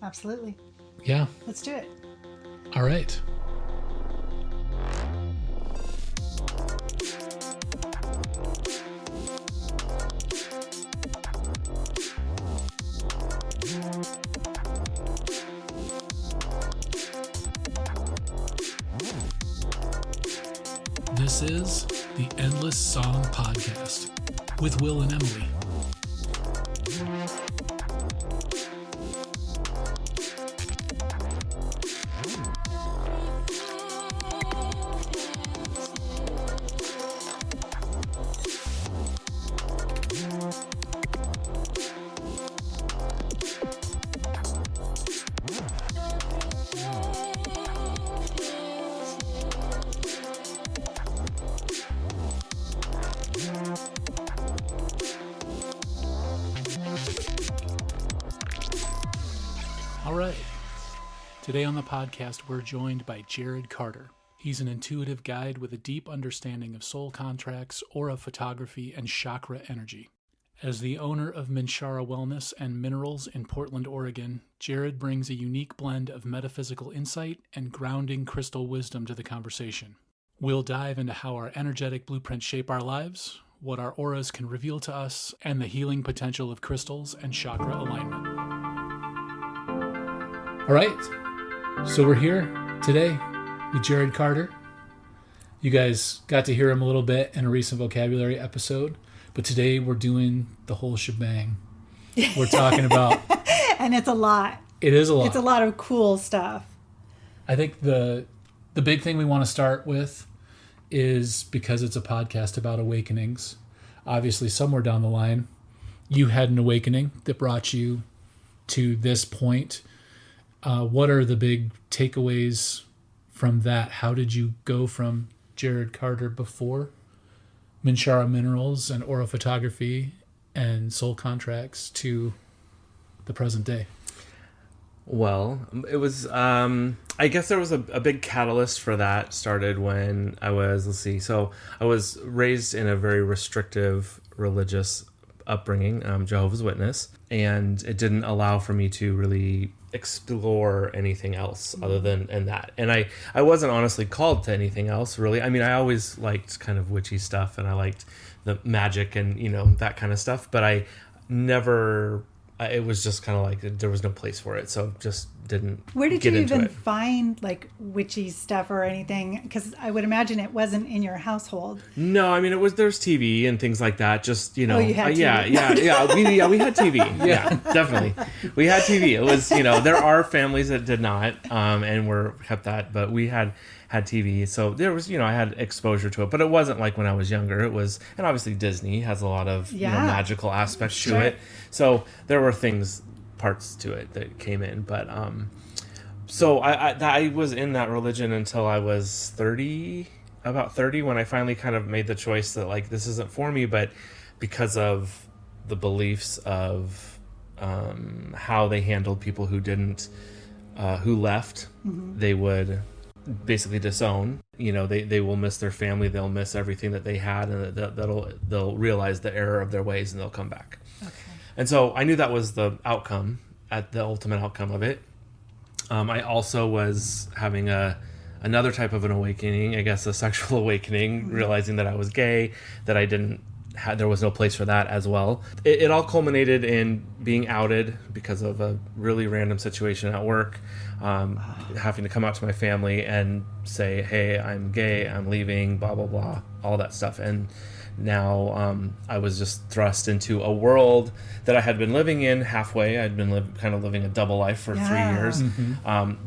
Absolutely. Yeah. Let's do it. All right. This is the Endless Song Podcast with Will and Emily. All right. Today on the podcast, we're joined by Jared Carter. He's an intuitive guide with a deep understanding of soul contracts, aura photography, and chakra energy. As the owner of Minshara Wellness and Minerals in Portland, Oregon, Jared brings a unique blend of metaphysical insight and grounding crystal wisdom to the conversation. We'll dive into how our energetic blueprints shape our lives, what our auras can reveal to us, and the healing potential of crystals and chakra alignment. All right, so we're here today with Jared Carter. You guys got to hear him a little bit in a recent vocabulary episode, but today we're doing the whole shebang. We're talking about... And it's a lot. It is a lot. It's a lot of cool stuff. I think the big thing we want to start with is, because it's a podcast about awakenings, obviously somewhere down the line, you had an awakening that brought you to this point. What are the big takeaways from that? How did you go from Jared Carter before Minshara Minerals and aura photography and soul contracts to the present day? Well, it was, I guess there was a big catalyst for that started when I was, I was raised in a very restrictive religious upbringing, Jehovah's Witness, and it didn't allow for me to really explore anything else other than that. And I wasn't honestly called to anything else, really. I mean, I always liked kind of witchy stuff, and I liked the magic and, that kind of stuff, but I never... it was just kind of like there was no place for it, so just didn't. Where did get you into even it. find like witchy stuff or anything? Because I would imagine it wasn't in your household. No, I mean there's TV and things like that. Just Oh, you had TV. Yeah. We had TV. Yeah, definitely. We had TV. It was there are families that did not, and were kept that, but we had TV, so there was I had exposure to it, but it wasn't like when I was younger. It was, and obviously Disney has a lot of magical aspects to it, so there were parts to it that came in, but so I was in that religion until I was about 30, when I finally kind of made the choice that like this isn't for me, but because of the beliefs of how they handled people who didn't who left, they would basically disown. They will miss their family, they'll miss everything that they had, and they'll realize the error of their ways, and they'll come back. Okay. And so I knew that was the ultimate outcome of it. I also was having another type of an awakening, I guess a sexual awakening, realizing that I was gay, that there was no place for that as well. It all culminated in being outed because of a really random situation at work, having to come out to my family and say, hey, I'm gay, I'm leaving, blah, blah, blah, all that stuff. And now I was just thrust into a world that I had been living in halfway. I'd been kind of living a double life for 3 years.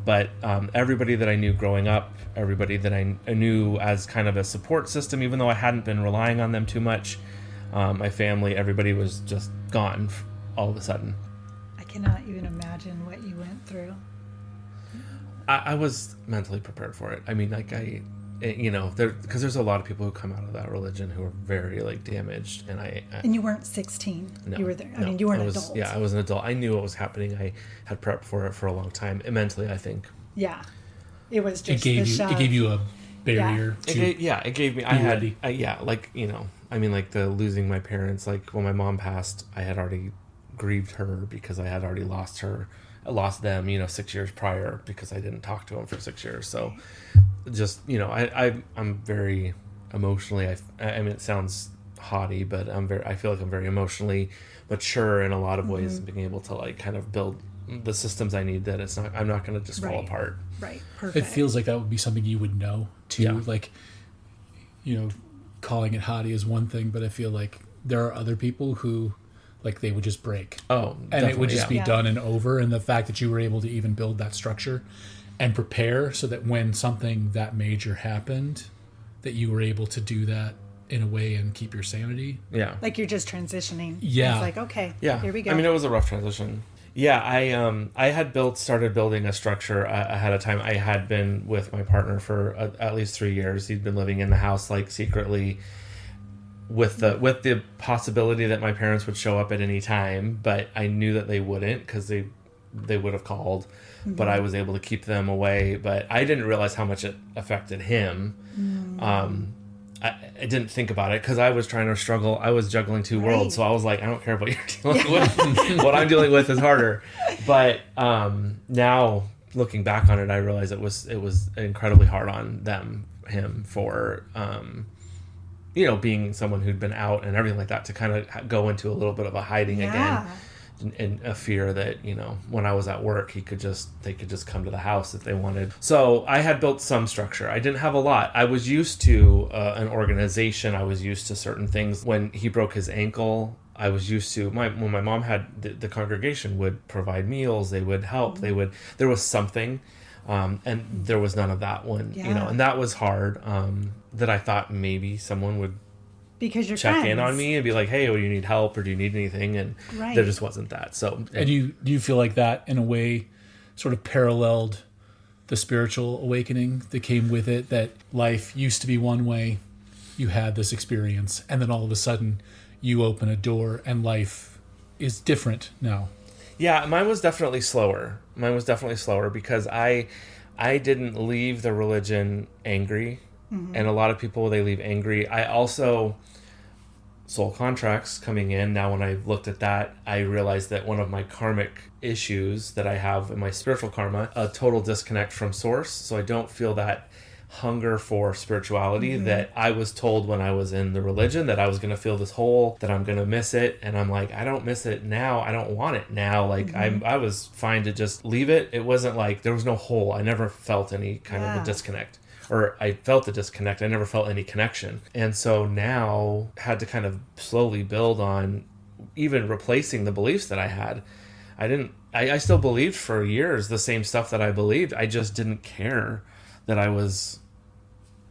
But everybody that I knew growing up, everybody that I knew as kind of a support system, even though I hadn't been relying on them too much, my family, everybody was just gone all of a sudden. I cannot even imagine what you went through. I was mentally prepared for it. I mean, like because there's a lot of people who come out of that religion who are very like damaged, and And you weren't 16. No, you were there. I mean, you were an adult. Yeah, I was an adult. I knew what was happening. I had prepped for it for a long time, mentally, I think. Yeah, it was just it gave you a barrier. It gave me. I mean, like the losing my parents. Like when my mom passed, I had already grieved her because I had already lost her I lost them, 6 years prior because I didn't talk to them for 6 years. So just, I'm very emotionally, I mean, it sounds haughty, but I feel like I'm very emotionally mature in a lot of ways, and being able to like kind of build the systems I need, that I'm not going to just fall apart. Right. Perfect. It feels like that would be something you would know too. Yeah. Like, calling it haughty is one thing, but I feel like there are other people who, like, they would just break. Oh, and it would just be Yeah. done and over. And the fact that you were able to even build that structure and prepare so that when something that major happened, that you were able to do that in a way and keep your sanity. Yeah. Like you're just transitioning. Yeah. It's like, okay, Yeah. here we go. I mean, it was a rough transition. Yeah, I had started building a structure ahead of time. I had been with my partner for at least 3 years. He'd been living in the house like secretly, with the possibility that my parents would show up at any time, but I knew that they wouldn't, because they would have called. But I was able to keep them away. But I didn't realize how much it affected him. I didn't think about it because I was trying to struggle. I was juggling two worlds, so I was like, I don't care what you're dealing with. What I'm dealing with is harder. But now looking back on it, I realize it was incredibly hard on him for being someone who'd been out and everything like that, to kind of go into a little bit of a hiding again. And a fear that, when I was at work, they could just come to the house if they wanted. So I had built some structure. I didn't have a lot. I was used to an organization. I was used to certain things. When he broke his ankle, I was used to when my mom had the congregation would provide meals. They would help. There was something, and there was none of that one. And that was hard. That I thought maybe someone would, because you're check friends. in on me and be like, hey, do you need help, or do you need anything? And there just wasn't that. So, And do you feel like that in a way sort of paralleled the spiritual awakening that came with it, that life used to be one way, you had this experience, and then all of a sudden you open a door and life is different now? Yeah, mine was definitely slower. Because I didn't leave the religion angry. And a lot of people, they leave angry. I also, soul contracts coming in. Now, when I looked at that, I realized that one of my karmic issues that I have in my spiritual karma, a total disconnect from source. So I don't feel that hunger for spirituality that I was told when I was in the religion, that I was going to feel this hole, that I'm going to miss it. And I'm like, I don't miss it now. I don't want it now. Like I was fine to just leave it. It wasn't like there was no hole. I never felt any kind of a disconnect. Or I felt the disconnect. I never felt any connection. And so now had to kind of slowly build on even replacing the beliefs that I had. I still believed for years the same stuff that I believed. I just didn't care that I was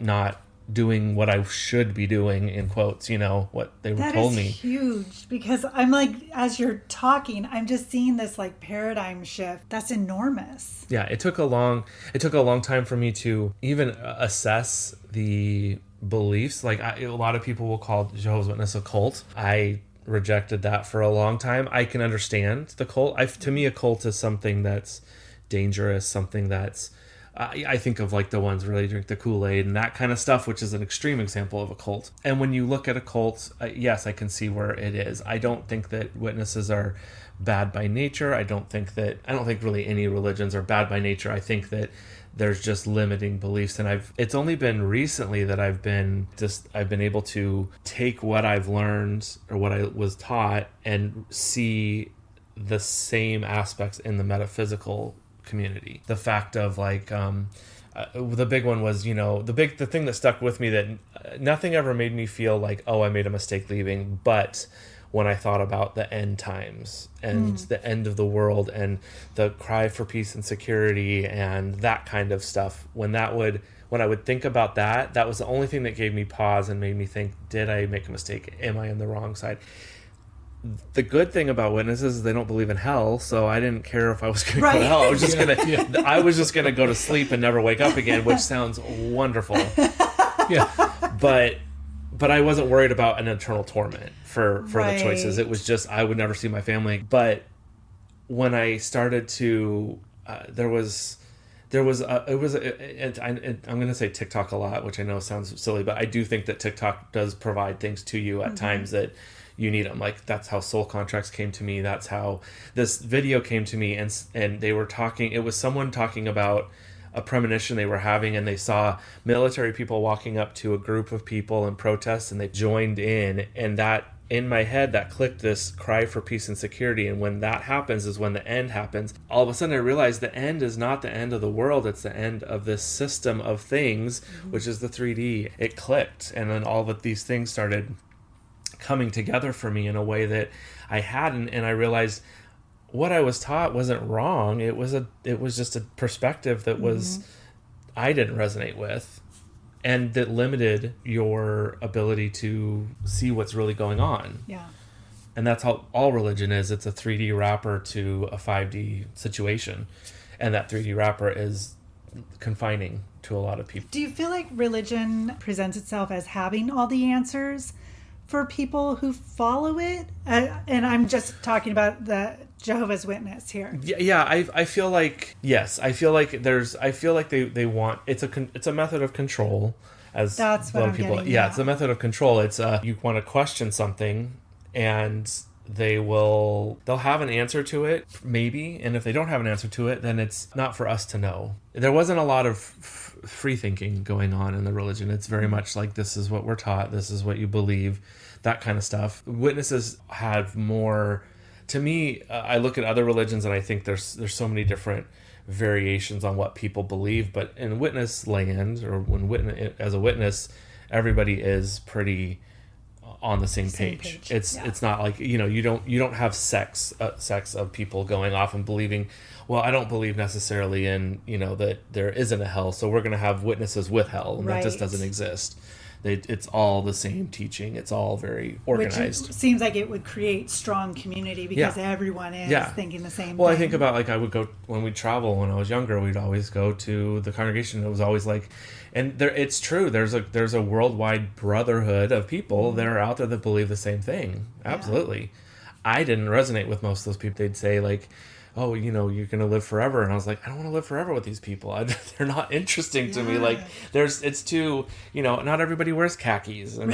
not doing what I should be doing, in quotes, what they were told me. That is huge, because I'm like, as you're talking, I'm just seeing this like paradigm shift. That's enormous. Yeah, it took a long time for me to even assess the beliefs. Like a lot of people will call Jehovah's Witness a cult. I rejected that for a long time. I can understand the cult. To me, a cult is something that's dangerous, something that's I think of like the ones where they drink the Kool-Aid and that kind of stuff, which is an extreme example of a cult. And when you look at a cult, yes, I can see where it is. I don't think that witnesses are bad by nature. I don't think really any religions are bad by nature. I think that there's just limiting beliefs. And it's only been recently that I've been able to take what I've learned or what I was taught and see the same aspects in the metaphysical community. The fact of like the big one was, the thing that stuck with me, that nothing ever made me feel like, oh, I made a mistake leaving, but when I thought about the end times and the end of the world and the cry for peace and security and that kind of stuff, when I would think about that, that was the only thing that gave me pause and made me think, did I make a mistake? Am I on the wrong side? The good thing about witnesses is they don't believe in hell, so I didn't care if I was going to go to hell. I was just gonna go to sleep and never wake up again, which sounds wonderful. Yeah. But I wasn't worried about an eternal torment for the choices. It was just I would never see my family. But when I started to, I'm going to say TikTok a lot, which I know sounds silly, but I do think that TikTok does provide things to you at times that you need them. Like, that's how soul contracts came to me. That's how this video came to me. And they were talking, it was someone talking about a premonition they were having, and they saw military people walking up to a group of people in protest, and they joined in, and that, in my head, that clicked this cry for peace and security. And when that happens is when the end happens. All of a sudden I realized the end is not the end of the world, it's the end of this system of things, which is the 3D. It clicked, and then all of these things started coming together for me in a way that I hadn't, and I realized what I was taught wasn't wrong. It was just a perspective that was I didn't resonate with, and that limited your ability to see what's really going on. Yeah. And that's how all religion is. It's a 3D wrapper to a 5D situation, and that 3D wrapper is confining to a lot of people. Do you feel like religion presents itself as having all the answers for people who follow it? And I'm just talking about the Jehovah's Witness here. Yeah, I feel like, yes, I feel like they want, it's a method of control, as that's what a lot I'm of people. getting, yeah, it's a method of control. It's you want to question something, and they'll have an answer to it, maybe, and if they don't have an answer to it, then it's not for us to know. There wasn't a lot of free thinking going on in the religion. It's very much like, this is what we're taught, this is what you believe, that kind of stuff. Witnesses have more. To me, I look at other religions and I think there's so many different variations on what people believe, but in witness land, or as a witness, everybody is pretty on the same page. It's not like, you don't have sects of people going off and believing, well, I don't believe necessarily in, that there isn't a hell, so we're going to have witnesses with hell, and that just doesn't exist. It's all the same teaching. It's all very organized. Which seems like it would create strong community because everyone is thinking the same thing. I think about, like, I would go, when we'd travel when I was younger, we'd always go to the congregation. It was always like, and it's true, there's a worldwide brotherhood of people that are out there that believe the same thing. Absolutely. Yeah. I didn't resonate with most of those people. They'd say, like, oh, you're going to live forever. And I was like, I don't want to live forever with these people. They're not interesting to me. Like, it's too, not everybody wears khakis. And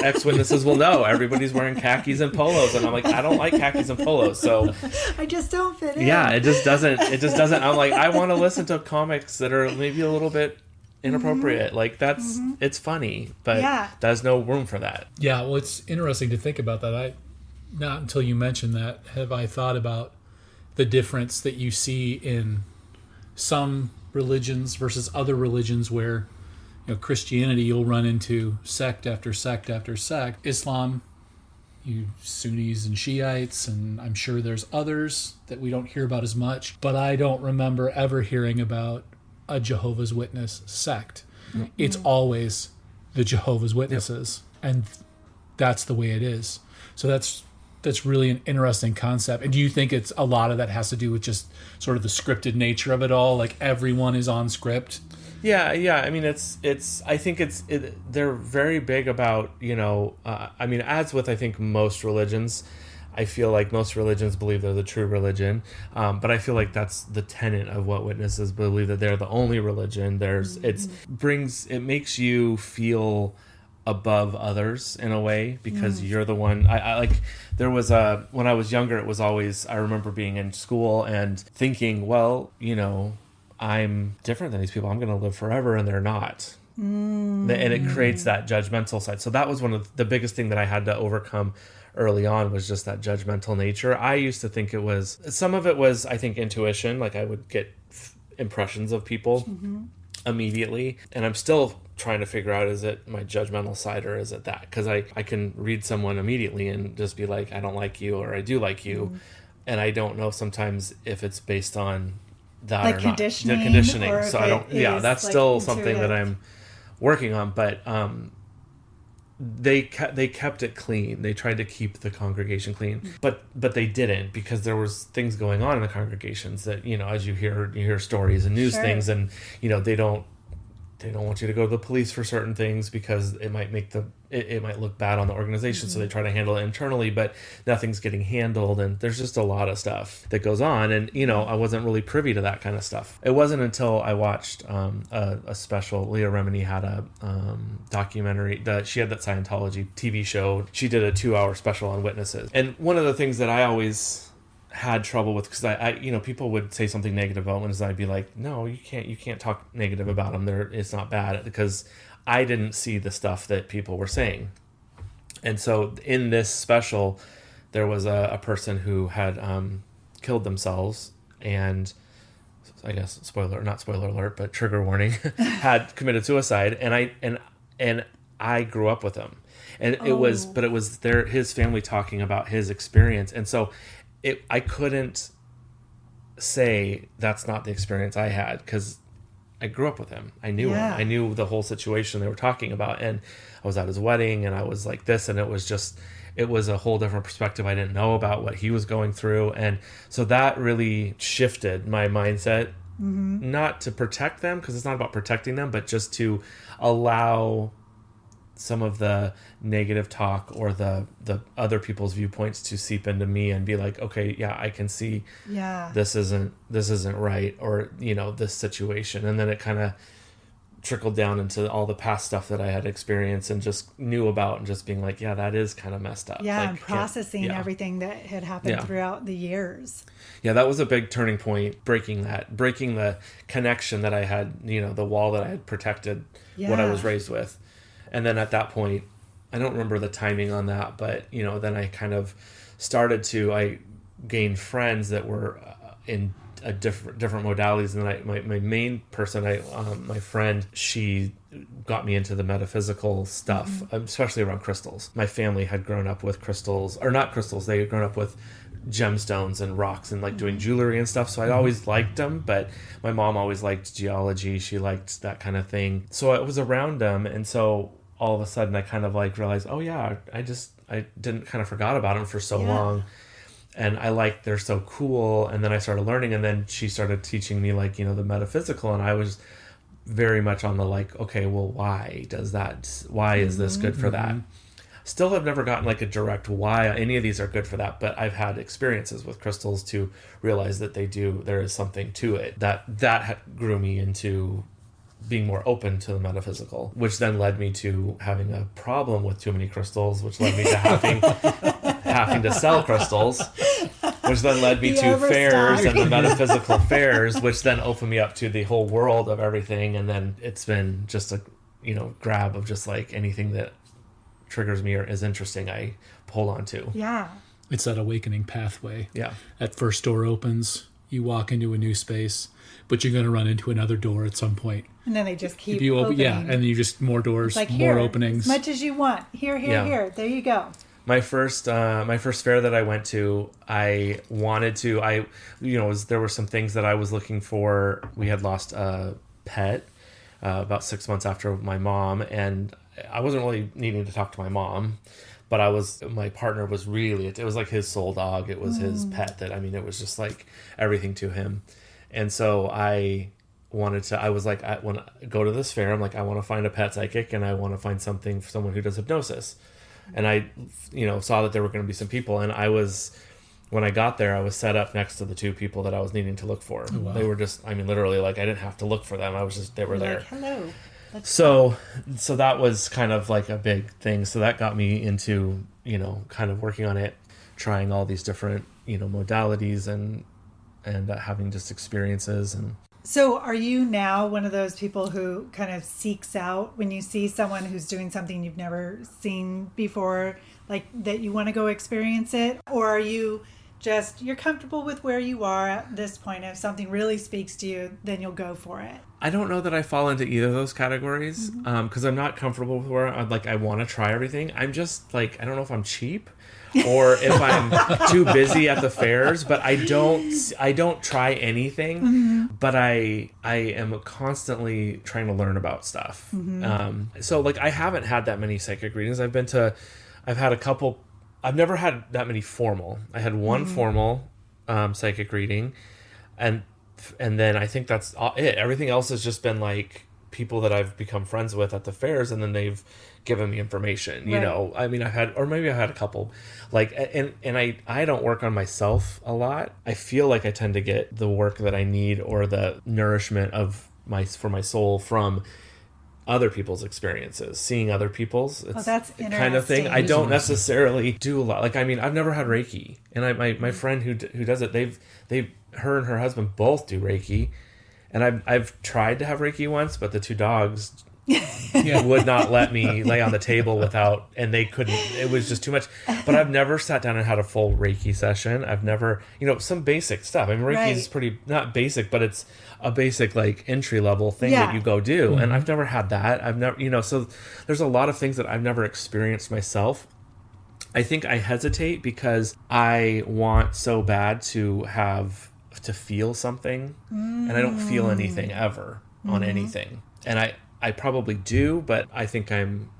ex-witnesses will know everybody's wearing khakis and polos. And I'm like, I don't like khakis and polos. So I just don't fit in. Yeah, it just doesn't. I'm like, I want to listen to comics that are maybe a little bit inappropriate. Like, that's, it's funny, but there's no room for that. Yeah, well, it's interesting to think about that. Not until you mentioned that have I thought about the difference that you see in some religions versus other religions, where Christianity, you'll run into sect after sect after sect. Islam, you Sunnis and Shiites, and I'm sure there's others that we don't hear about as much, but I don't remember ever hearing about a Jehovah's Witness sect. Mm-hmm. It's always the Jehovah's Witnesses, and that's the way it is. So that's really an interesting concept. And do you think it's a lot of that has to do with just sort of the scripted nature of it all? Like, everyone is on script? Yeah. I mean, I think they're very big about, as with, I think, most religions, I feel like most religions believe they're the true religion. But I feel like that's the tenet of what witnesses believe, that they're the only religion. It makes you feel above others in a way, because you're the one. I like, there was when I was younger, it was always, I remember being in school and thinking, well, I'm different than these people, I'm going to live forever, and they're not. And it creates that judgmental side. So that was one of the biggest thing that I had to overcome early on, was just that judgmental nature. I used to think some of it was, I think, intuition. Like, I would get impressions of people immediately, and I'm still trying to figure out, is it my judgmental side or is it that? Because I can read someone immediately and just be like, I don't like you, or I do like you, and I don't know sometimes if it's based on that, like, or not. The conditioning. So I don't. Yeah, that's like still something that I'm working on. But they kept it clean. They tried to keep the congregation clean, but they didn't, because there was things going on in the congregations that, as you hear stories and news things, and they don't they don't want you to go to the police for certain things because it might make it might look bad on the organization. So they try to handle it internally, but nothing's getting handled. And there's just a lot of stuff that goes on. And, I wasn't really privy to that kind of stuff. It wasn't until I watched a special. Leah Remini had a documentary that she had that Scientology TV show. She did a 2-hour special on witnesses. And one of the things that I always had trouble with, because I people would say something negative about witnesses, I'd be like, no, you can't talk negative about them. It's not bad, because I didn't see the stuff that people were saying. And so in this special, there was a person who had killed themselves, and I guess not spoiler alert, but trigger warning, had committed suicide. And I grew up with him, and it was his family talking about his experience, and so I couldn't say that's not the experience I had, because I grew up with him. I knew him. I knew the whole situation they were talking about, and I was at his wedding, and I was like this, and it was a whole different perspective. I didn't know about what he was going through, and so that really shifted my mindset, not to protect them, because it's not about protecting them, but just to allow some of the negative talk or the other people's viewpoints to seep into me and be like, okay, yeah, I can see this isn't right, or this situation. And then it kind of trickled down into all the past stuff that I had experienced and just knew about, and just being like, yeah, that is kind of messed up. And processing everything that had happened throughout the years. Yeah, that was a big turning point, breaking the connection that I had, the wall that I had protected what I was raised with. And then at that point, I don't remember the timing on that, but, then I kind of I gained friends that were in different modalities. And then my main person, my friend, she got me into the metaphysical stuff, especially around crystals. My family had grown up with crystals, or not crystals, they had grown up with gemstones and rocks and like doing jewelry and stuff. So I always liked them, but my mom always liked geology. She liked that kind of thing. So I was around them. And so all of a sudden I kind of like realized, oh yeah, I didn't kind of forgot about them for so long. And they're so cool. And then I started learning, and then she started teaching me like, the metaphysical. And I was very much on the like, okay, well, why is this good for that? Still have never gotten like a direct why any of these are good for that, but I've had experiences with crystals to realize that there is something to it that grew me into being more open to the metaphysical, which then led me to having a problem with too many crystals, which led me to having to sell crystals, which then led me to fairs and the metaphysical fairs, which then opened me up to the whole world of everything. And then it's been just a grab of just like anything that triggers me or is interesting, I pull on to. Yeah. It's that awakening pathway. Yeah. That first door opens, you walk into a new space, but you're going to run into another door at some point. And then they just keep opening. Yeah, and you just more doors, like, more openings. As much as you want. Here. There you go. My first fair that I went to, I wanted to, there were some things that I was looking for. We had lost a pet about 6 months after my mom, and I wasn't really needing to talk to my mom, but my partner was really, it was like his soul dog. It was his pet it was just like everything to him. And so I was like, I want to go to this fair. I'm like, I want to find a pet psychic, and I want to find something for someone who does hypnosis. And I, saw that there were going to be some people, and when I got there, I was set up next to the two people that I was needing to look for. Oh, wow. They were just, literally, like, I didn't have to look for them. They were there. Like, hello. So that was kind of like a big thing. So that got me into, kind of working on it, trying all these different, modalities and having just experiences. And so are you now one of those people who kind of seeks out when you see someone who's doing something you've never seen before, like that you want to go experience it? Or are you you're comfortable with where you are at this point? If something really speaks to you, then you'll go for it. I don't know that I fall into either of those categories, because I'm not comfortable with where I want to try everything. I'm just like, I don't know if I'm cheap or if I'm too busy at the fairs, but I don't try anything, but I am constantly trying to learn about stuff. So like, I haven't had that many psychic readings. I've had a couple. I've never had that many formal. I had one formal psychic reading, and then I think that's it. Everything else has just been like people that I've become friends with at the fairs, and then they've given me information. You know, I mean, I've had a couple, like, and I don't work on myself a lot. I feel like I tend to get the work that I need or the nourishment for my soul from other people's experiences, seeing other people's. It's that's interesting. Kind of thing. I don't necessarily do a lot. Like, I mean, I've never had Reiki, and my friend who does it, her and her husband both do Reiki, and I've tried to have Reiki once, but the two dogs would not let me lay on the table without, and they couldn't. It was just too much. But I've never sat down and had a full Reiki session. I've never, some basic stuff. I mean, Reiki is pretty, not basic, but it's a basic, like, entry level thing that you go do. And I've never had that. I've never, so there's a lot of things that I've never experienced myself. I think I hesitate because I want so bad to feel something, and I don't feel anything ever on anything. And I probably do, but I think I'm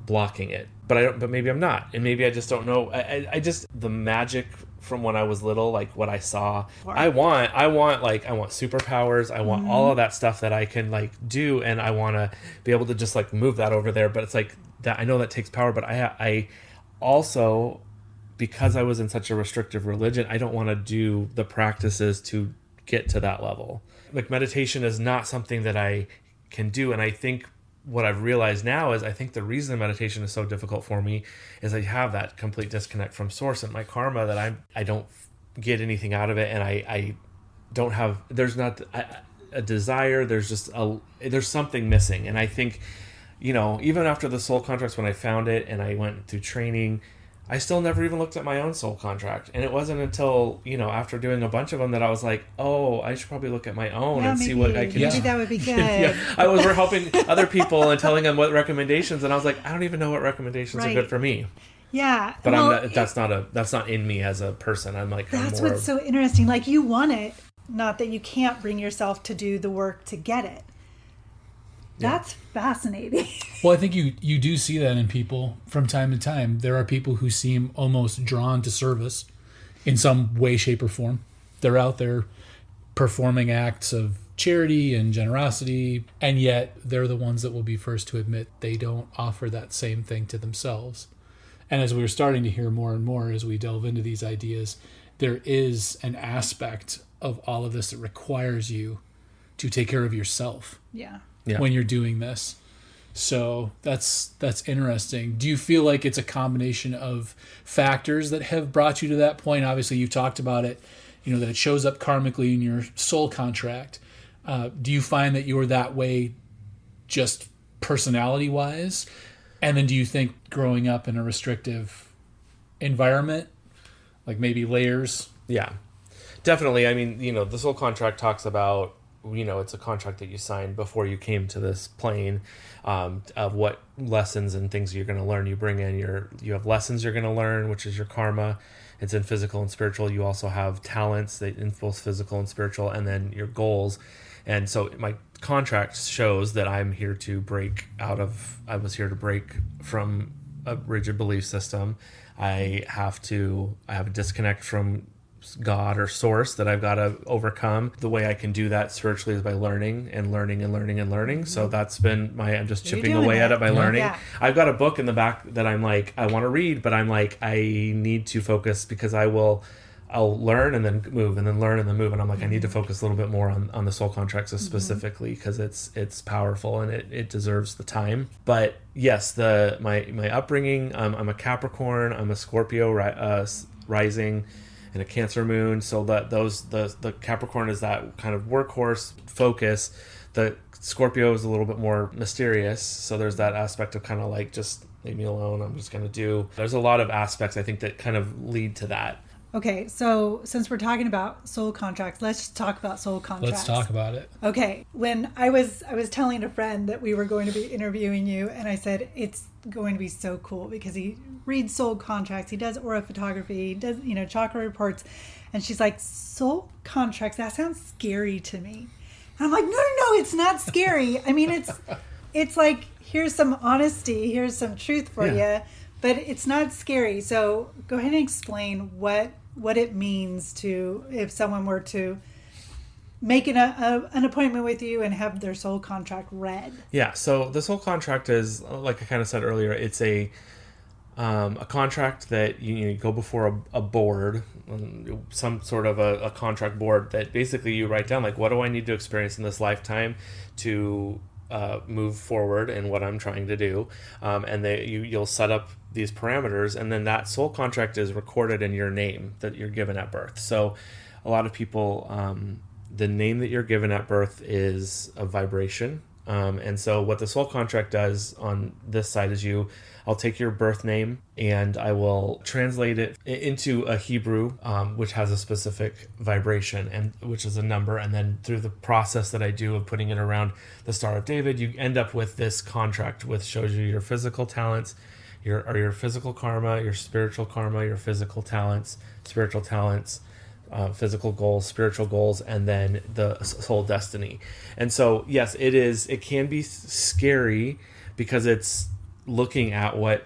blocking it. But maybe I'm not. And maybe I just don't know. I just, the magic from when I was little, like what I saw, I want superpowers. I want all of that stuff that I can, like, do. And I want to be able to just, like, move that over there. But it's like that. I know that takes power, but I also, because I was in such a restrictive religion, I don't want to do the practices to get to that level. Like, meditation is not something that I can do. And I think what I've realized now is, I think the reason meditation is so difficult for me is I have that complete disconnect from source and my karma, that I don't get anything out of it. And I don't have, there's not a desire. There's just there's something missing. And I think, even after the soul contracts, when I found it and I went through training, I still never even looked at my own soul contract. And it wasn't until, after doing a bunch of them, that I was like, oh, I should probably look at my own and see what I can do. Maybe that would be good. I was helping other people and telling them what recommendations. And I was like, I don't even know what recommendations are good for me. Yeah. But that's not in me as a person. I'm like, that's what's so interesting. Like, you want it, not that you can't bring yourself to do the work to get it. That's fascinating. Well, I think you do see that in people from time to time. There are people who seem almost drawn to service in some way, shape, or form. They're out there performing acts of charity and generosity, and yet they're the ones that will be first to admit they don't offer that same thing to themselves. And as we're starting to hear more and more as we delve into these ideas, there is an aspect of all of this that requires you to take care of yourself. Yeah. When you're doing this. So that's interesting. Do you feel like it's a combination of factors that have brought you to that point? Obviously, you've talked about it, that it shows up karmically in your soul contract. Do you find that you're that way just personality-wise? And then do you think growing up in a restrictive environment, like maybe layers? Yeah, definitely. I mean, the soul contract talks about, it's a contract that you signed before you came to this plane, of what lessons and things you're going to learn. You bring in you have lessons you're going to learn, which is your karma. It's in physical and spiritual. You also have talents that in both physical and spiritual, and then your goals. And so my contract shows that I'm here to I was here to break from a rigid belief system. I have a disconnect from God or source that I've got to overcome. The way I can do that spiritually is by learning and learning and learning and learning. So that's been I'm just chipping away at it by learning. Yeah. I've got a book in the back that I'm like, I want to read, but I'm like, I need to focus, because I'll learn and then move and then learn and then move. And I'm like, I need to focus a little bit more on the soul contracts specifically, because it's powerful and it deserves the time. But yes, my upbringing, I'm a Capricorn, I'm a Scorpio rising, and a Cancer moon, so that the Capricorn is that kind of workhorse focus. The Scorpio is a little bit more mysterious, so there's that aspect of kind of like, just leave me alone, I'm just going to do. There's a lot of aspects, I think, that kind of lead to that. Okay, so since we're talking about soul contracts, let's talk about soul contracts. Let's talk about it. Okay, when I was telling a friend that we were going to be interviewing you, and I said it's going to be so cool because he reads soul contracts, he does aura photography, he does chakra reports, and she's like, soul contracts, that sounds scary to me. And I'm like, no, it's not scary. I mean, it's like, here's some honesty, here's some truth for you, but it's not scary. So go ahead and explain what it means to, if someone were to make an appointment with you and have their soul contract read? Yeah, so the soul contract is, like I kind of said earlier, it's a contract that you go before a board, some sort of a contract board that basically you write down, like, what do I need to experience in this lifetime to move forward in what I'm trying to do, and you'll set up these parameters, and then that soul contract is recorded in your name that you're given at birth. So a lot of people, the name that you're given at birth is a vibration. And so what the soul contract does on this side is I'll take your birth name and I will translate it into a Hebrew, which has a specific vibration, and which is a number. And then through the process that I do of putting it around the Star of David, you end up with this contract, which shows you your physical talents, your physical karma, your spiritual karma, your physical talents, spiritual talents, physical goals, spiritual goals, and then the soul destiny. And so, yes, it can be scary because it's looking at what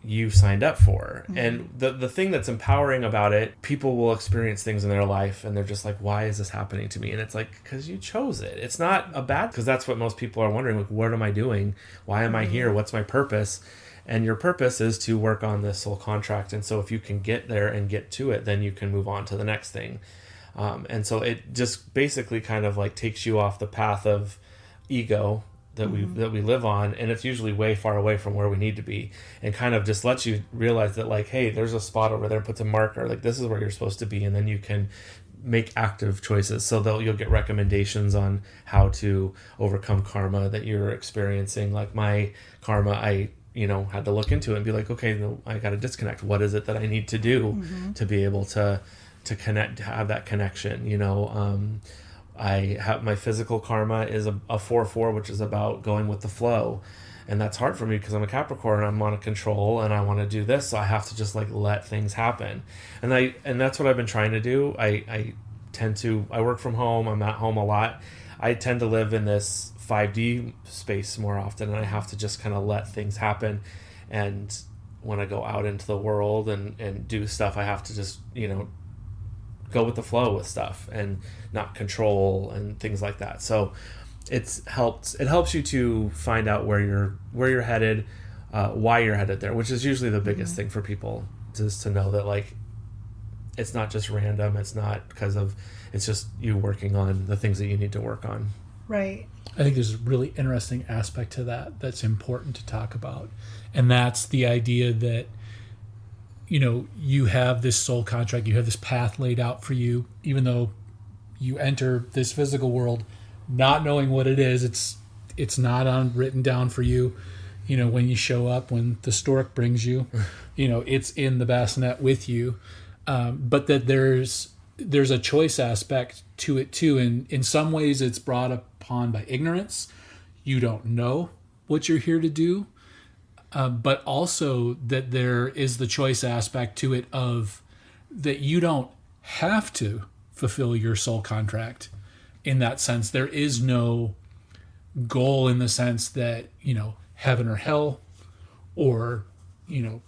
you signed up for. Mm-hmm. And the thing that's empowering about it, people will experience things in their life and they're just like, why is this happening to me? And it's like, because you chose it. It's not a bad, because that's what most people are wondering, like, what am I doing? Why am I here? What's my purpose? And your purpose is to work on this soul contract. And so if you can get there and get to it, then you can move on to the next thing. And so it just basically kind of like takes you off the path of ego that we live on, and it's usually way far away from where we need to be, and kind of just lets you realize that, like, hey, there's a spot over there, puts a marker, like, this is where you're supposed to be, and then you can make active choices. So you'll get recommendations on how to overcome karma that you're experiencing. Like my karma, I had to look into it and be like, okay, no, I got to disconnect. What is it that I need to do to be able to connect, to have that connection? I have my physical karma is a 4-4, which is about going with the flow. And that's hard for me because I'm a Capricorn and I'm on a control and I want to do this. So I have to just like let things happen. And that's what I've been trying to do. I work from home. I'm at home a lot. I tend to live in this 5D space more often, and I have to just kind of let things happen. And when I go out into the world and do stuff, I have to just, go with the flow with stuff and not control and things like that. So it helps you to find out where you're headed, why you're headed there, which is usually the biggest thing for people, just to know that, like, it's not just random. It's not it's just you working on the things that you need to work on. Right. I think there's a really interesting aspect to that that's important to talk about. And that's the idea that, you have this soul contract, you have this path laid out for you, even though you enter this physical world not knowing what it is. It's not written down for you. When you show up, when the stork brings you, it's in the bassinet with you. But that there's a choice aspect to it too. And in some ways it's brought upon by ignorance. You don't know what you're here to do. But also that there is the choice aspect to it of that you don't have to fulfill your soul contract in that sense. There is no goal in the sense that, heaven or hell or,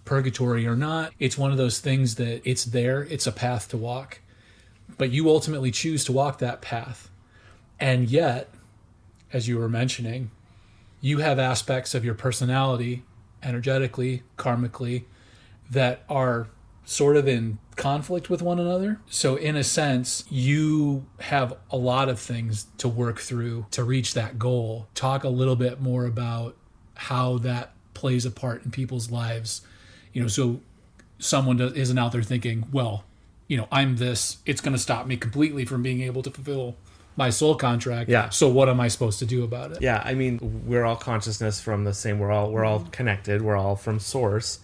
purgatory or not. It's one of those things that it's there, it's a path to walk, but you ultimately choose to walk that path. And yet, as you were mentioning, you have aspects of your personality, energetically, karmically, that are sort of in conflict with one another. So in a sense, you have a lot of things to work through to reach that goal. Talk a little bit more about how that plays a part in people's lives. So someone isn't out there thinking, well, I'm this, it's going to stop me completely from being able to fulfill my soul contract. Yeah. So what am I supposed to do about it? Yeah. I mean, we're all consciousness from the same, we're all connected. We're all from source,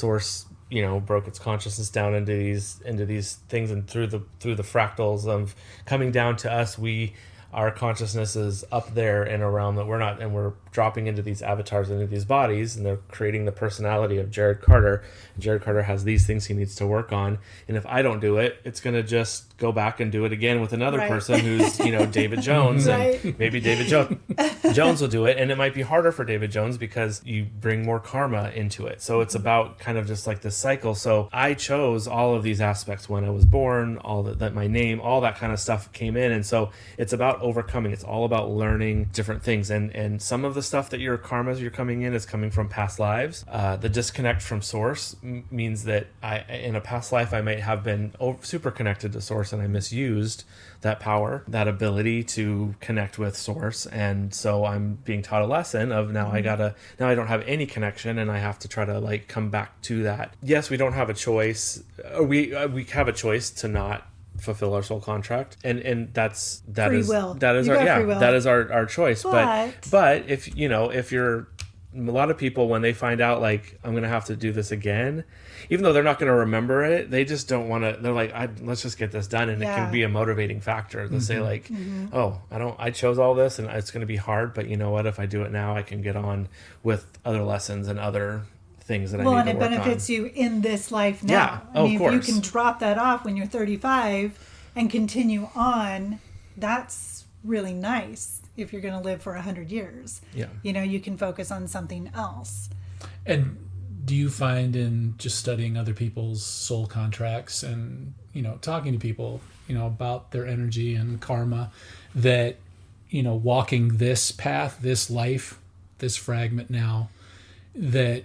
broke its consciousness down into these things, and through the fractals of coming down to us, we our consciousness is up there in a realm that we're not, and we're dropping into these avatars, into these bodies, and they're creating the personality of Jared Carter. And Jared Carter has these things he needs to work on, and if I don't do it, it's going to just go back and do it again with another person who's, David Jones, and maybe David Jones will do it, and it might be harder for David Jones because you bring more karma into it. So it's about kind of just like this cycle. So I chose all of these aspects when I was born, all that my name, all that kind of stuff came in, and so it's about overcoming. It's all about learning different things, and some of the stuff that your karmas you're coming in is coming from past lives. The disconnect from source means that in a past life I might have been super connected to source, and I misused that power, that ability to connect with source, and so I'm being taught a lesson of now I don't have any connection, and I have to try to like come back to that. Yes, we don't have a choice. We have a choice to not fulfill our soul contract, and that is free will. That is our choice. But if you're, a lot of people, when they find out like I'm gonna have to do this again, even though they're not going to remember it, they just don't want to. They're like, let's just get this done, and it can be a motivating factor to say like, oh, I chose all this, and it's going to be hard, but you know what? If I do it now, I can get on with other lessons and other things that I need to work on. Well, and it benefits you in this life now. I mean, of course. If you can drop that off when you're 35 and continue on, that's really nice. If you're going to live for 100 years, you can focus on something else. And do you find in just studying other people's soul contracts and, talking to people, about their energy and karma, that, walking this path, this life, this fragment now, that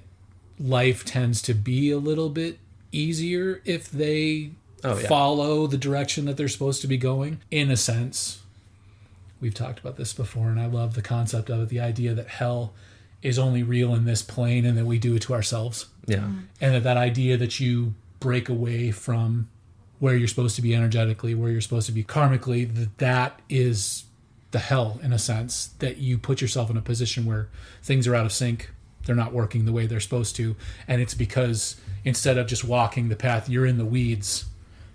life tends to be a little bit easier if they follow the direction that they're supposed to be going, in a sense? We've talked about this before, and I love the concept of it, the idea that hell is only real in this plane and that we do it to ourselves. Yeah. And that idea that you break away from where you're supposed to be energetically, where you're supposed to be karmically, that is the hell, in a sense, that you put yourself in a position where things are out of sync. They're not working the way they're supposed to. And it's because instead of just walking the path, you're in the weeds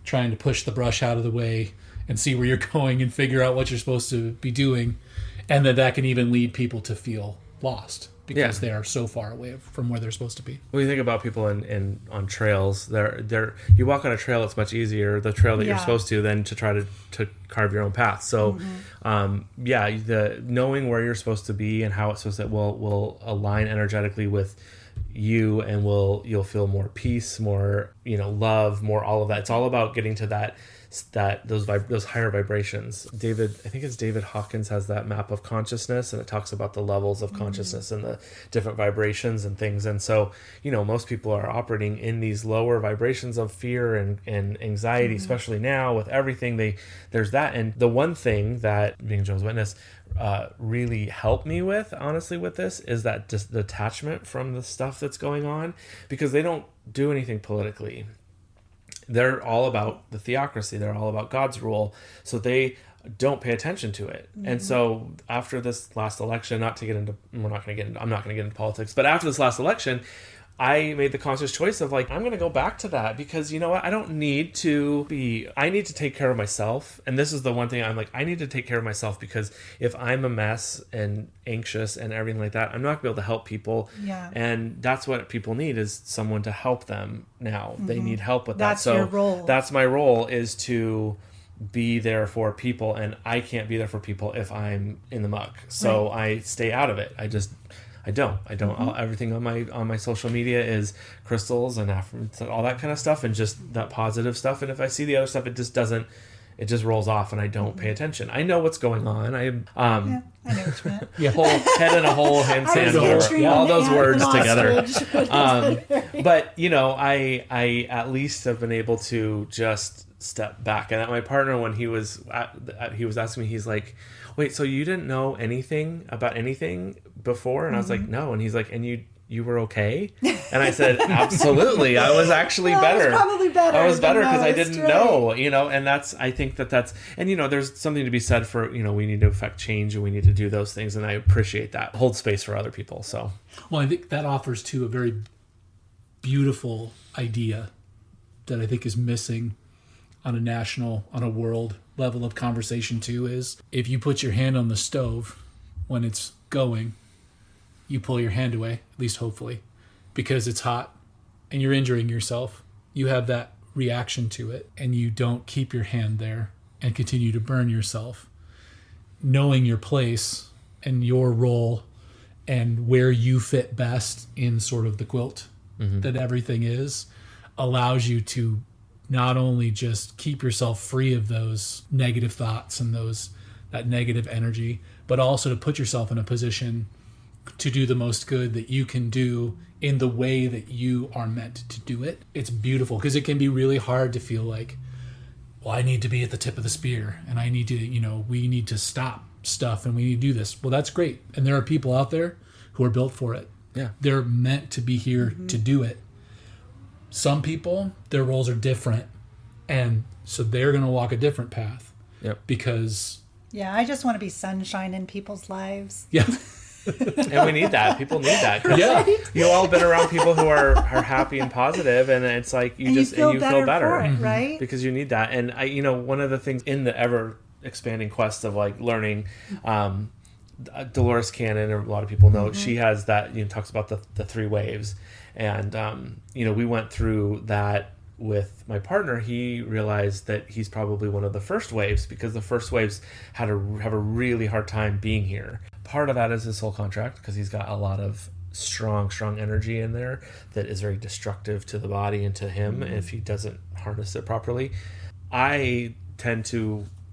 trying to push the brush out of the way and see where you're going and figure out what you're supposed to be doing. And that can even lead people to feel lost because they are so far away from where they're supposed to be. When you think about people on trails, you walk on a trail, it's much easier, the trail that you're supposed to, than to try to carve your own path. So, the knowing where you're supposed to be and how it's supposed to will align energetically with you, and you'll feel more peace, more love, more all of that. It's all about getting to those higher vibrations. I think it's David Hawkins has that map of consciousness, and it talks about the levels of consciousness and the different vibrations and things. And so, most people are operating in these lower vibrations of fear and anxiety, especially now with everything. There's that. And the one thing that, being Joe's witness, really helped me with, honestly, with this, is that just detachment from the stuff that's going on, because they don't do anything politically. They're all about the theocracy. They're all about God's rule. So they don't pay attention to it. And so after this last election, I'm not going to get into politics, but after this last election, I made the conscious choice of like, I'm going to go back to that, because you know what? I need to take care of myself. And this is the one thing I'm like, I need to take care of myself, because if I'm a mess and anxious and everything like that, I'm not going to be able to help people. Yeah. And that's what people need, is someone to help them now. They need help with that. That's your role. That's my role, is to be there for people. And I can't be there for people if I'm in the muck. So I stay out of it. I don't. Everything on my social media is crystals and all that kind of stuff, and just that positive stuff. And if I see the other stuff, it just rolls off, and I don't pay attention. I know what's going on. I know what you meant. Whole head in a hole, hand sand, all those words together. But I at least have been able to just step back. And at my partner, when he was asking me, he's like, wait, so you didn't know anything about anything before? And I was like, no. And he's like, and you were okay? And I said, absolutely. I was actually better. I was probably better. I was better because I didn't know, and I think that's, and there's something to be said for, we need to affect change, and we need to do those things. And I appreciate that. Hold space for other people. So, well, I think that offers too a very beautiful idea that I think is missing on a national, on a world level of conversation too, is if you put your hand on the stove when it's going, you pull your hand away, at least hopefully, because it's hot and you're injuring yourself. You have that reaction to it, and you don't keep your hand there and continue to burn yourself. Knowing your place and your role and where you fit best in sort of the quilt that everything is, allows you to not only just keep yourself free of those negative thoughts and that negative energy, but also to put yourself in a position to do the most good that you can do in the way that you are meant to do it. It's beautiful, because it can be really hard to feel like, well, I need to be at the tip of the spear, and I need to, we need to stop stuff, and we need to do this. Well, that's great. And there are people out there who are built for it. Yeah. They're meant to be here to do it. Some people, their roles are different, and so they're going to walk a different path. Yep. Because... Yeah, I just want to be sunshine in people's lives. Yeah. And we need that. People need that. Yeah. You all been around people who are happy and positive, and it's like you feel better for it, right? Because you need that. And one of the things in the ever expanding quest of like learning, Dolores Cannon, or a lot of people know, she has that, talks about the 3 waves. And, we went through that with my partner. He realized that he's probably one of the first waves, because the first waves have a really hard time being here. Part of that is his soul contract, because he's got a lot of strong energy in there that is very destructive to the body and to him if he doesn't harness it properly. I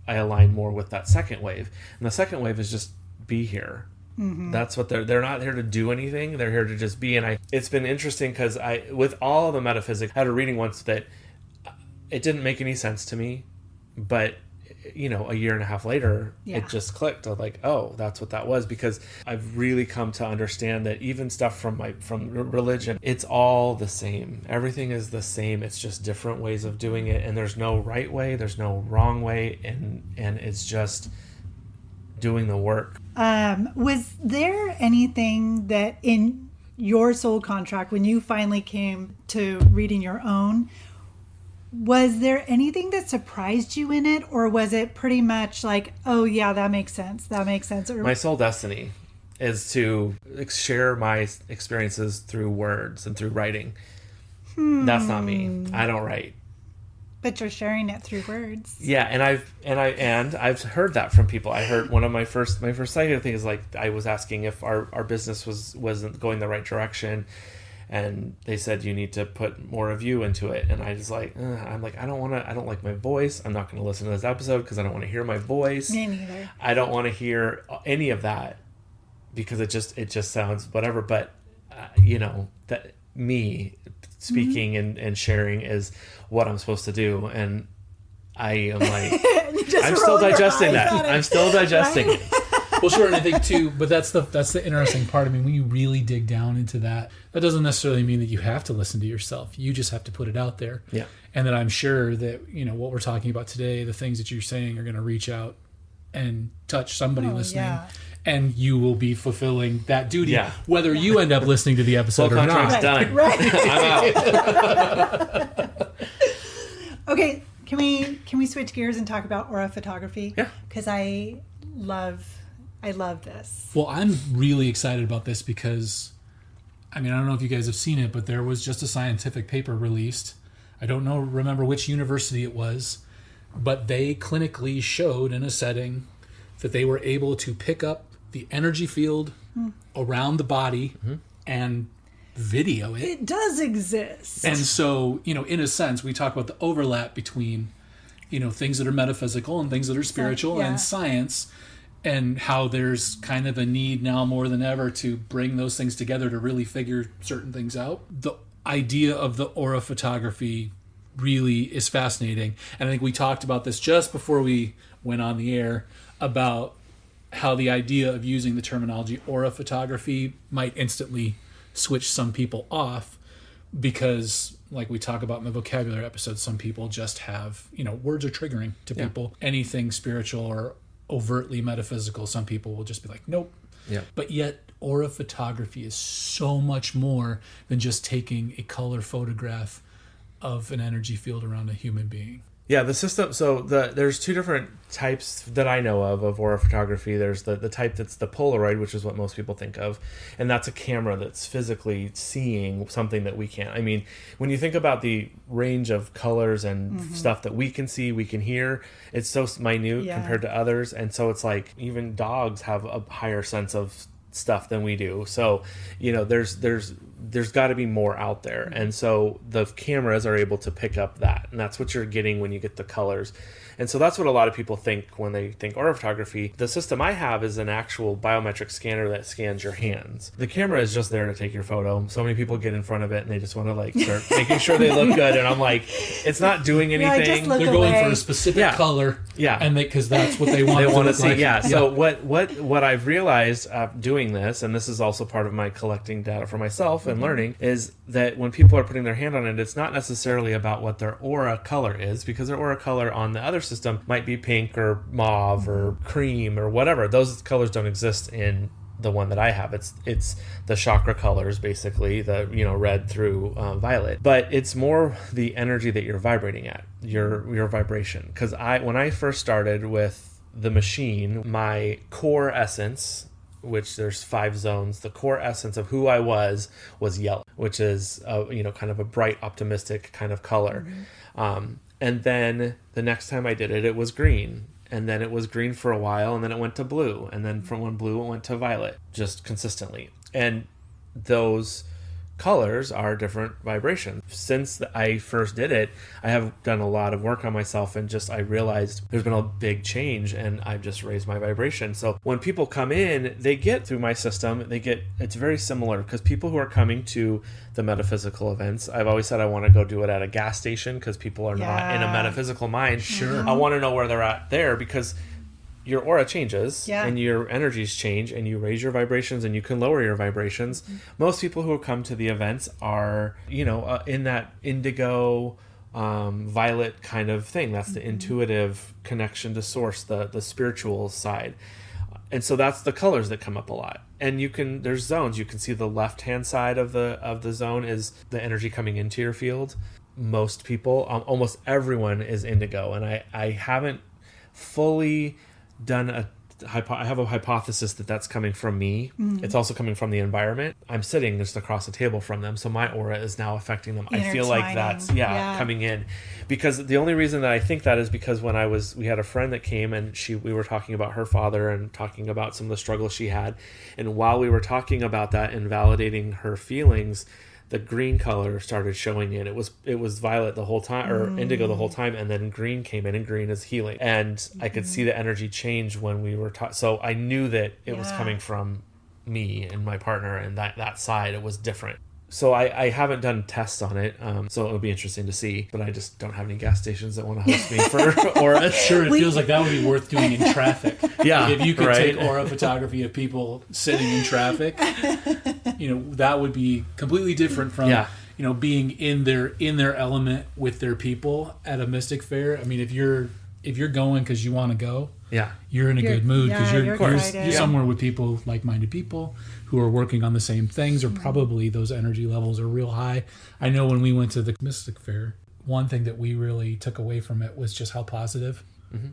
align more with that second wave. And the second wave is just be here. That's what they're not here to do anything. They're here to just be. And it's been interesting, because with all of the metaphysics, I had a reading once that it didn't make any sense to me, but a year and a half later, it just clicked. I'm like, oh, that's what that was, because I've really come to understand that even stuff from religion, it's all the same. Everything is the same. It's just different ways of doing it, and there's no right way, there's no wrong way, and it's just doing the work. Was there anything that in your soul contract, when you finally came to reading your own, was there anything that surprised you in it, or was it pretty much like, oh yeah, that makes sense? Or... My soul destiny is to share my experiences through words and through writing. That's not me. I don't write. But you're sharing it through words. Yeah, and I've heard that from people. I heard one of my first psychic thing is like, I was asking if our business wasn't going the right direction, and they said you need to put more of you into it. And I was like, I'm like, I don't like my voice. I'm not going to listen to this episode because I don't want to hear my voice. Me neither. I don't want to hear any of that, because it just sounds whatever. But that me speaking and sharing is what I'm supposed to do, and I am like, I'm still digesting that. I'm still digesting it. Well, sure, and I think too, but that's the interesting part. I mean, when you really dig down into that doesn't necessarily mean that you have to listen to yourself. You just have to put it out there. Yeah. And then I'm sure that, what we're talking about today, the things that you're saying are going to reach out and touch somebody listening. Yeah. And you will be fulfilling that duty, whether you end up listening to the episode or not. Done. Right. I'm out. Okay, can we switch gears and talk about aura photography? Yeah. Because I love this. Well, I'm really excited about this because, I don't know if you guys have seen it, but there was just a scientific paper released. I don't remember which university it was, but they clinically showed in a setting that they were able to pick up the energy field around the body and video it. It does exist. And so, in a sense, we talk about the overlap between, things that are metaphysical and things that are spiritual and science, and how there's kind of a need now more than ever to bring those things together to really figure certain things out. The idea of the aura photography really is fascinating. And I think we talked about this just before we went on the air, about how the idea of using the terminology aura photography might instantly switch some people off, because like we talk about in the vocabulary episode, some people just have, words are triggering to people. Anything spiritual or overtly metaphysical, some people will just be like, nope. Yeah. But yet aura photography is so much more than just taking a color photograph of an energy field around a human being. Yeah, the system. So there's two different types that I know of aura photography. There's the type that's the Polaroid, which is what most people think of, and that's a camera that's physically seeing something that we can't. I mean, when you think about the range of colors and stuff that we can see, we can hear, it's so minute compared to others, and so it's like even dogs have a higher sense of stuff than we do. So, there's got to be more out there, and so the cameras are able to pick up that, and that's what you're getting when you get the colors. And so that's what a lot of people think when they think aura photography. The system I have is an actual biometric scanner that scans your hands. The camera is just there to take your photo. So many people get in front of it and they just want to start making sure they look good, and I'm like, it's not doing anything. They're going for a specific color, and because that's what they want. They want to see, So what I've realized doing this, and this is also part of my collecting data for myself and learning, is that when people are putting their hand on it, it's not necessarily about what their aura color is, because their aura color on the other system might be pink or mauve or cream or whatever. Those colors don't exist in the one that I have. It's the chakra colors, basically, the red through violet, but it's more the energy that you're vibrating at, your vibration. Because when I first started with the machine, my core essence, which there's 5 zones, the core essence of who I was yellow, which is kind of a bright, optimistic kind of color. And then the next time I did it, it was green. And then it was green for a while, and then it went to blue. And then from when blue, it went to violet, just consistently. And those colors are different vibrations. Since I first did it, I have done a lot of work on myself, and I realized there's been a big change, and I've just raised my vibration. So when people come in, they get through my system, it's very similar, because people who are coming to the metaphysical events, I've always said I want to go do it at a gas station, because people are not in a metaphysical mind. Sure. I want to know where they're at there, because your aura changes and your energies change, and you raise your vibrations and you can lower your vibrations. Most people who come to the events are, in that indigo, violet kind of thing. That's the intuitive connection to source, the spiritual side. And so that's the colors that come up a lot. And there's zones. You can see the left-hand side of the zone is the energy coming into your field. Most people, almost everyone is indigo. And I haven't fully done I have a hypothesis that that's coming from me. It's also coming from the environment. I'm sitting just across the table from them, so my aura is now affecting them. I feel like that's coming in, because the only reason that I think that is because when we had a friend that came, and we were talking about her father and talking about some of the struggles she had, and while we were talking about that and validating her feelings, the green color started showing in. It was violet the whole time, or indigo the whole time, and then green came in, and green is healing. And I could see the energy change when we were so I knew that it was coming from me and my partner, and that side, it was different. So I haven't done tests on it, so it would be interesting to see, but I just don't have any gas stations that want to host me for aura. Sure, it feels like that would be worth doing in traffic. Yeah, if you could take aura photography of people sitting in traffic, that would be completely different from being in their element with their people at a mystic fair. I mean, if you're going because you want to go, you're in a good mood, because you're somewhere with people, like-minded people who are working on the same things, or probably those energy levels are real high. I know when we went to the Mystic Fair, one thing that we really took away from it was just how positive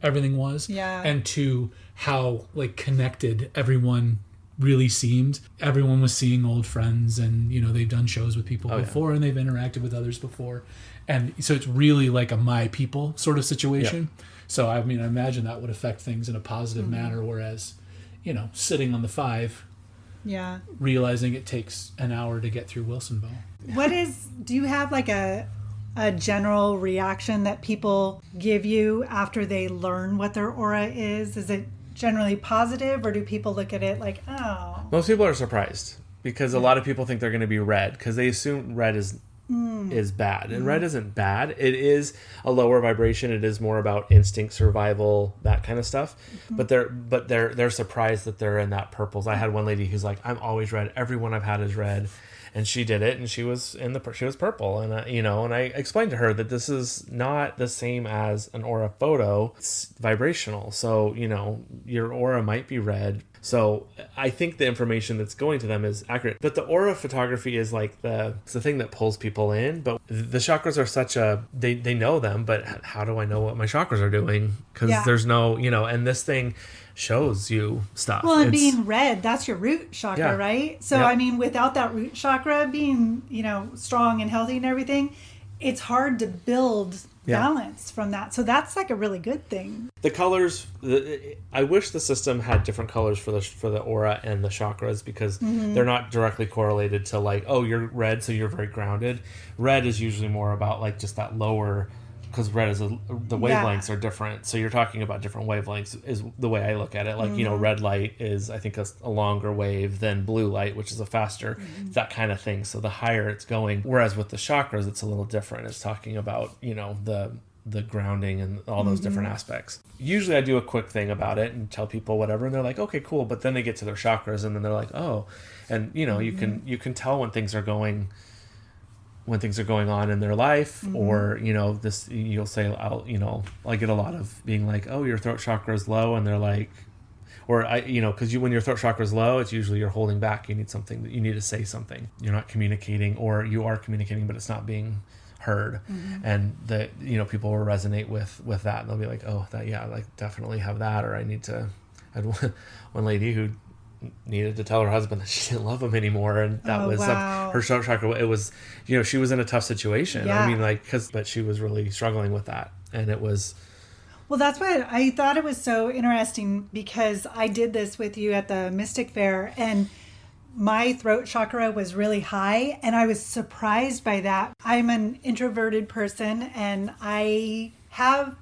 everything was, and to how connected everyone really seemed. Everyone was seeing old friends, and they've done shows with people before, and they've interacted with others before, and so it's really like a my people sort of situation. So I mean, I imagine that would affect things in a positive manner, whereas sitting on the 5, realizing it takes an hour to get through Wilsonville. Do you have a general reaction that people give you after they learn what their aura is? Is it generally positive, or do people look at it like, oh? Most people are surprised, because a lot of people think they're going to be red, because they assume red is bad, and red isn't bad. It is a lower vibration. It is more about instinct, survival, that kind of stuff. But they're surprised that they're in that purples. I had one lady who's like, I'm always red. Everyone I've had is red. And she did it, and she was purple, and and I explained to her that this is not the same as an aura photo. It's vibrational, so your aura might be red. So I think the information that's going to them is accurate. But the aura photography is it's the thing that pulls people people in. But the chakras are such they know them, but how do I know what my chakras are doing? Because there's no, and this thing shows you stuff. Well, and being red, that's your root chakra, right? So, I mean, without that root chakra being, strong and healthy and everything, it's hard to build balance from that. So that's like a really good thing. The colors, I wish the system had different colors for the aura and the chakras, because they're not directly correlated to like, oh, you're red, so you're very grounded. Red is usually more about like just that lower, because red is the wavelengths are different. So you're talking about different wavelengths is the way I look at it. Like, red light is, I think, a longer wave than blue light, which is a faster, that kind of thing. So the higher it's going. Whereas with the chakras, it's a little different. It's talking about, the grounding and all those different aspects. Usually I do a quick thing about it and tell people whatever, and they're like, okay, cool. But then they get to their chakras and then they're like, oh, and you can tell when things are going on in their life, or this, you'll say, I get a lot of being like, oh, your throat chakra is low, and they're like, or because when your throat chakra is low, it's usually you're holding back. You need something, you need to say something. You're not communicating, or you are communicating, but it's not being heard. And that people will resonate with that, and they'll be like, oh, that, like definitely have that. Or I had one lady who needed to tell her husband that she didn't love him anymore, and that her throat chakra. It was, she was in a tough situation. I mean, but she was really struggling with that, and it was. Well, that's why I thought it was so interesting, because I did this with you at the Mystic Fair, and my throat chakra was really high, and I was surprised by that. I'm an introverted person, and I have,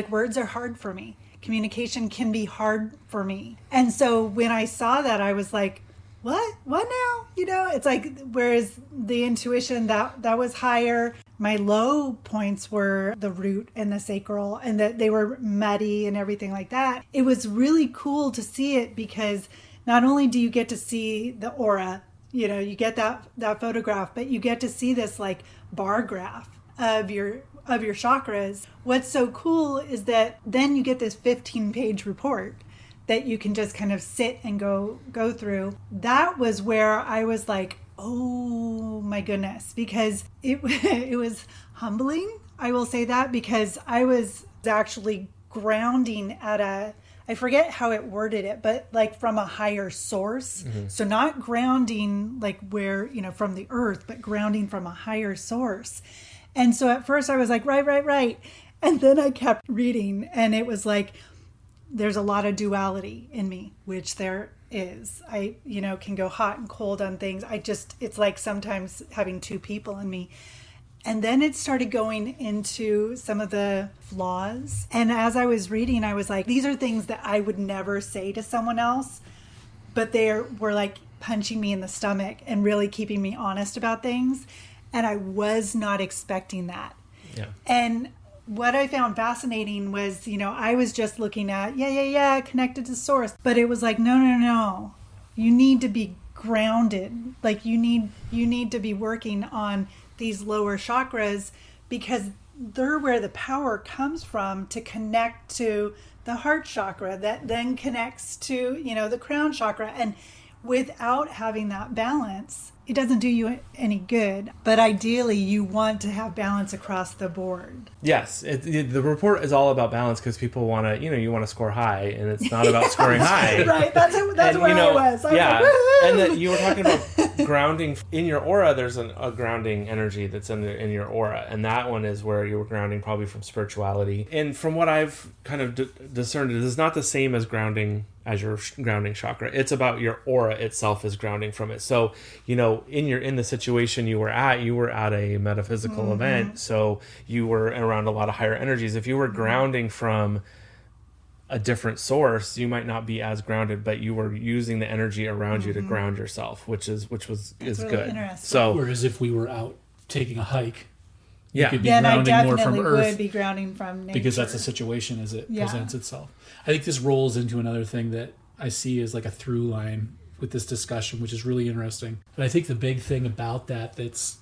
words are hard for me. Communication can be hard for me. And so when I saw that, I was like, what now? It's like, whereas the intuition that was higher, my low points were the root and the sacral, and that they were muddy and everything like that. It was really cool to see it, because not only do you get to see the aura, you get that photograph, but you get to see this like bar graph of your chakras. What's so cool is that then you get this 15-page report that you can just kind of sit and go through. That was where I was like, oh my goodness, because it was humbling. I will say that, because I was actually grounding at I forget how it worded it, but like from a higher source. So not grounding like where, from the earth, but grounding from a higher source. And so at first I was like, right. And then I kept reading, and it was like, there's a lot of duality in me, which there is. I, can go hot and cold on things. It's like sometimes having two people in me. And then it started going into some of the flaws. And as I was reading, I was like, these are things that I would never say to someone else, but they were like punching me in the stomach and really keeping me honest about things. And I was not expecting that. Yeah. And what I found fascinating was, I was just looking at, connected to source. But it was like, no. You need to be grounded. Like you need to be working on these lower chakras, because they're where the power comes from to connect to the heart chakra that then connects to, the crown chakra. And without having that balance, it doesn't do you any good. But ideally, you want to have balance across the board. Yes, the report is all about balance, because people want to, you want to score high, and it's not about scoring high. Right, that's where I was. I was like, and that you were talking about grounding in your aura. There's a grounding energy that's in your aura, and that one is where you were grounding probably from spirituality. And from what I've kind of discerned, it is not the same as grounding as your grounding chakra. It's about your aura itself is grounding from it. So, in the situation you were at a metaphysical event, so you were around a lot of higher energies. If you were grounding from a different source, you might not be as grounded, but you were using the energy around you to ground yourself, which is really good. So, whereas if we were out taking a hike, you could be then I grounding more from definitely earth, would be grounding from nature, because that's the situation as it presents itself. I think this rolls into another thing that I see as like a through line with this discussion, which is really interesting. But I think the big thing about that's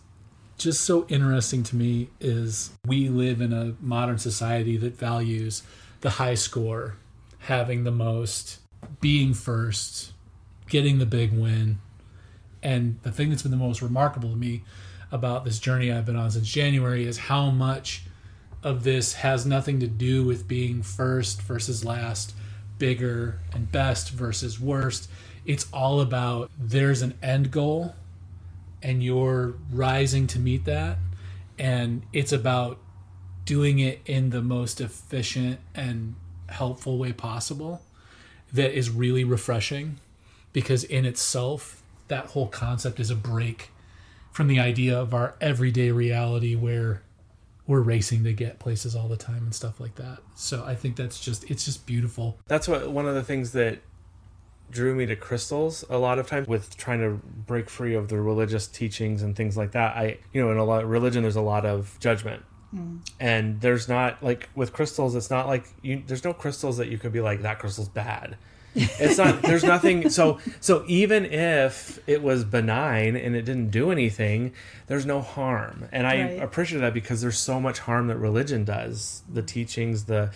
just so interesting to me is we live in a modern society that values the high score, having the most, being first, getting the big win. And the thing that's been the most remarkable to me about this journey I've been on since January is how much of this has nothing to do with being first versus last, bigger and best versus worst. It's all about there's an end goal and you're rising to meet that. And it's about doing it in the most efficient and helpful way possible that is really refreshing, because in itself, that whole concept is a break from the idea of our everyday reality where we're racing to get places all the time and stuff like that. So I think it's just beautiful. That's one of the things that drew me to crystals a lot of times with trying to break free of the religious teachings and things like that. In a lot of religion, there's a lot of judgment. And there's not, like with crystals, it's not like there's no crystals that you could be like, that crystal's bad. It's not, there's nothing. So even if it was benign and it didn't do anything, there's no harm. And I appreciate that, because there's so much harm that religion does, the teachings, the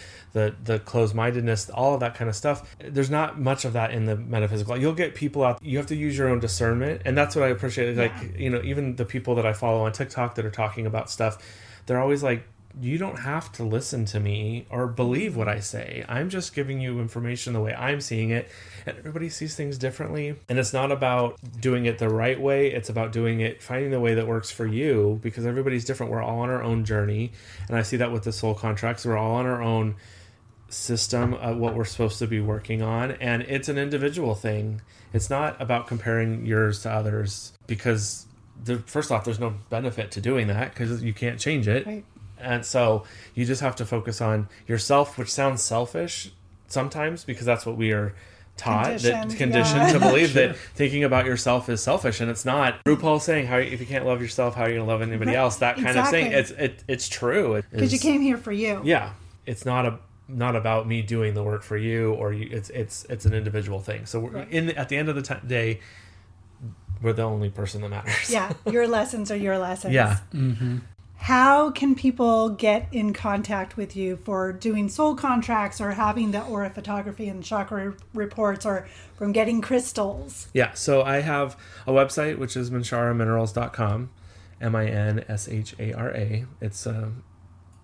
closed-mindedness, all of that kind of stuff. There's not much of that in the metaphysical. You'll get people out, you have to use your own discernment. And that's what I appreciate. Like, even the people that I follow on TikTok that are talking about stuff, they're always like, you don't have to listen to me or believe what I say. I'm just giving you information the way I'm seeing it. And everybody sees things differently. And it's not about doing it the right way. It's about finding the way that works for you, because everybody's different. We're all on our own journey. And I see that with the soul contracts. We're all on our own system of what we're supposed to be working on. And it's an individual thing. It's not about comparing yours to others, because first off, there's no benefit to doing that because you can't change it. Right. And so you just have to focus on yourself, which sounds selfish sometimes, because that's what we are taught, conditioned to believe that thinking about yourself is selfish, and it's not. RuPaul's saying, if you can't love yourself, how are you going to love anybody else? That kind of thing. It's true. Because you came here for you. Yeah. It's not about me doing the work for you, or you. It's an individual thing. So at the end of the day, we're the only person that matters. Yeah. Your lessons are your lessons. Yeah. Mm-hmm. How can people get in contact with you for doing soul contracts, or having the aura photography and chakra reports, or from getting crystals? Yeah, so I have a website, which is minshara.minerals.com, Minshara. It's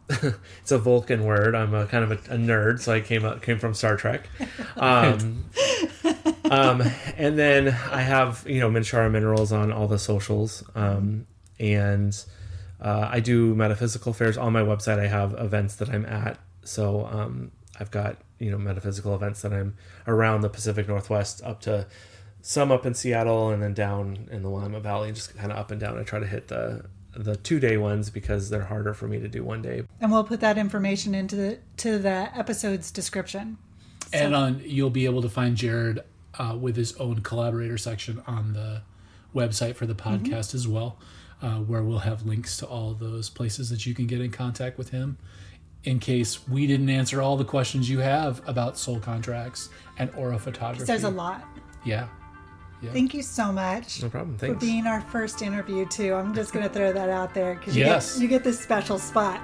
it's a Vulcan word. I'm a kind of a nerd, so I came from Star Trek. And then I have Minshara Minerals on all the socials, and I do metaphysical fairs. On my website, I have events that I'm at. So I've got, metaphysical events that I'm around the Pacific Northwest, up to some up in Seattle and then down in the Willamette Valley, just kind of up and down. I try to hit the 2-day ones because they're harder for me to do one day. And we'll put that information into the episode's description. So. And you'll be able to find Jared with his own collaborator section on the website for the podcast as well. Where we'll have links to all those places that you can get in contact with him, in case we didn't answer all the questions you have about soul contracts and aura photography. There's a lot. Yeah. Thank you so much. No problem. Thanks. For being our first interview, too. I'm just going to throw that out there, because you get this special spot.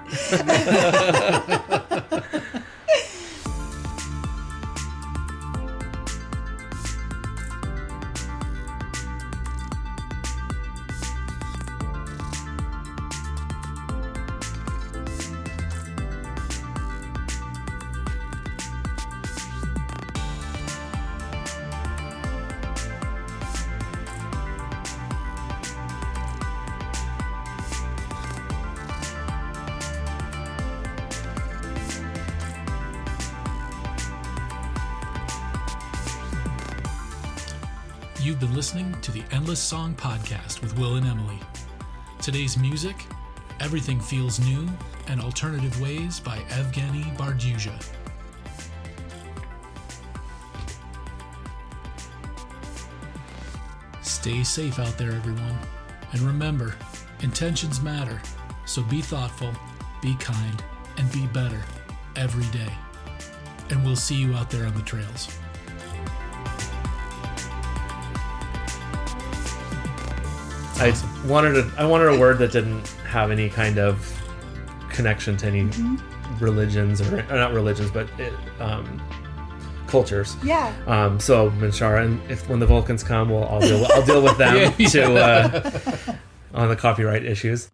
You've been listening to the Endless Song Podcast with Will and Emily. Today's music, Everything Feels New and Alternative Ways by Evgeny Bardyuzha. Stay safe out there, everyone. And remember, intentions matter. So be thoughtful, be kind, and be better every day. And we'll see you out there on the trails. Awesome. I wanted a word that didn't have any kind of connection to any religions, or not religions, but cultures. Yeah. So Minshara, and when the Vulcans come, I'll deal with them on the copyright issues.